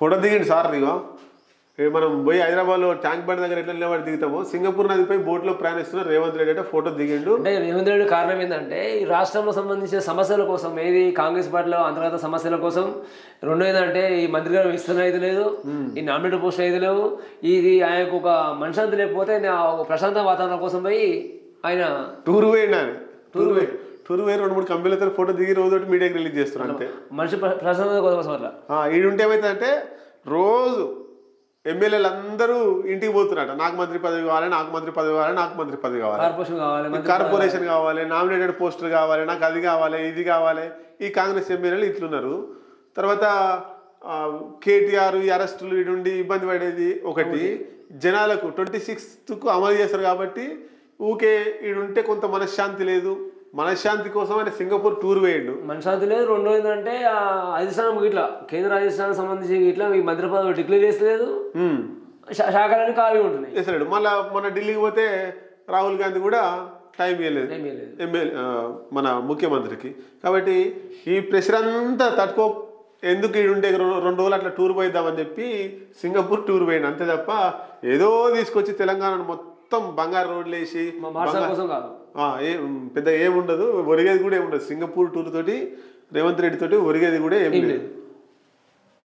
Photo దిగండి sir ఇగో మనం పోయి హైదరాబాద్లో ట్యాంక్ బండ్ దగ్గర ఎట్లా నిలబడి దిగుతామో సింగపూర్ నదిపై బోట్లో ప్రయాణిస్తున్న రేవంత్ రెడ్డి అంటే ఫోటో దిగిండు. అంటే రేవంత్ రెడ్డి కారణం ఏంటంటే ఈ రాష్ట్రంలో సంబంధించిన సమస్యల కోసం, ఏది కాంగ్రెస్ పార్టీలో అంతర్గత సమస్యల కోసం, రెండు ఏంటంటే ఈ మంత్రి గారు విస్తరణ అయితే లేదు, ఈ నామినేట్ పోస్ట్ అయితే లేవు, ఇది ఆయనకు ఒక మనశ్శాంతి లేకపోతే ఒక ప్రశాంత వాతావరణం కోసం పోయి ఆయన టూర్ పోయిండు. ఆయన టూర్ పోయి 2-3 కంపెనీలతో ఫోటో దిగి రోజు మీడియాకి రిలీజ్ చేస్తున్నారు అంతే. మనిషి ప్రశాంతత కోసం అట్లా ఈడుంటే ఏమవుతుందంటే రోజు ఎమ్మెల్యేలు అందరూ ఇంటికి పోతున్నారట, నాకు మంత్రి పదవి కావాలి, నాకు మంత్రి పదవి కావాలి, నాకు మంత్రి పదవి కావాలి, కార్పొరేషన్ కావాలి, నామినేటెడ్ పోస్టర్ కావాలి, నాకు అది కావాలి, ఇది కావాలి. ఈ కాంగ్రెస్ ఎమ్మెల్యేలు ఇట్లున్నారు. తర్వాత కేటీఆర్ ఈ అరెస్టులు ఇడుండి ఇబ్బంది పడేది ఒకటి, జనాలకు 26కు అమలు చేస్తారు కాబట్టి ఊకే ఈడుంటే కొంత మనశ్శాంతి లేదు. మనశ్శాంతి కోసం ఆయన సింగపూర్ టూర్ వేయండు. మనశ్శాంతి లేదు. రెండో ఏంటంటే అధిష్టానం ఇట్లా కేంద్ర అధిష్టానం సంబంధించి ఇట్లా ఈ మంత్రి పదవి డిక్లేర్ చేస్తలేదు, శాఖలన్నీ ఖాళీ ఉంటున్నాయి చేస్తాడు. మళ్ళీ మన ఢిల్లీకి పోతే రాహుల్ గాంధీ కూడా టైం ఇవ్వలేదు మన ముఖ్యమంత్రికి. కాబట్టి ఈ ప్రెషర్ అంతా తట్టుకో ఎందుకు ఈడుంటే 2 రోజులు అట్లా టూర్ పోయిద్దామని చెప్పి సింగపూర్ టూర్ పోయిండు అంతే తప్ప ఏదో తీసుకొచ్చి తెలంగాణను మొత్తం బంగారు రోడ్లు వేసి పెద్ద ఏముండదు, ఒరిగేది కూడా ఏముండదు. సింగపూర్ టూర్ తోటి రేవంత్ రెడ్డి తోటి ఒరిగేది కూడా ఏం లేదు.